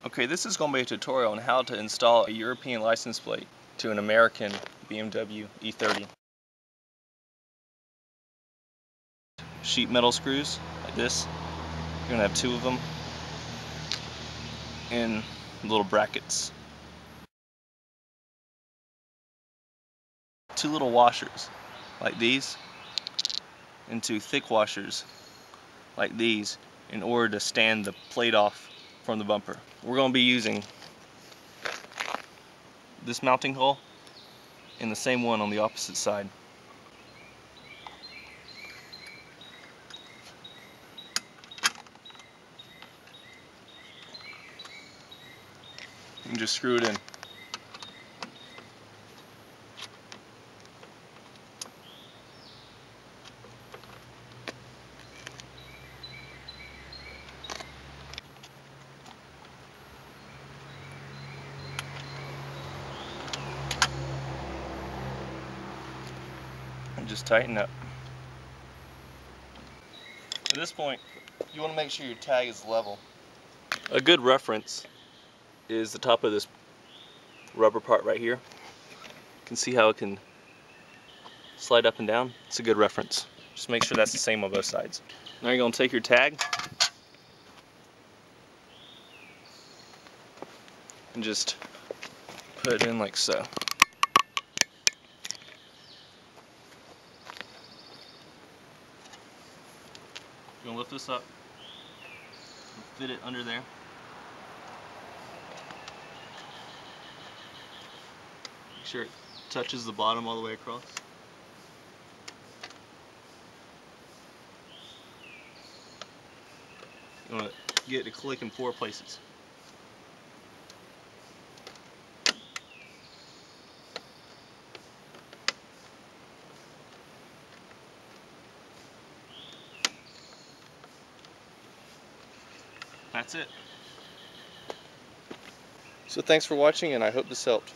Okay, this is going to be a tutorial on how to install a European license plate to an American BMW E30. Sheet metal screws like this. You're going to have 2 of them in little brackets. 2 little washers like these and 2 thick washers like these in order to stand the plate off from the bumper. We're going to be using this mounting hole and the same one on the opposite side. And just screw it in. And just tighten up. At this point, you want to make sure your tag is level. A good reference is the top of this rubber part right here. You can see how it can slide up and down. It's a good reference. Just make sure that's the same on both sides. Now you're going to take your tag and just put it in like so. You're going to lift this up and fit it under there. Make sure it touches the bottom all the way across. You want to get it to click in 4 places. That's it. So thanks for watching, and I hope this helped.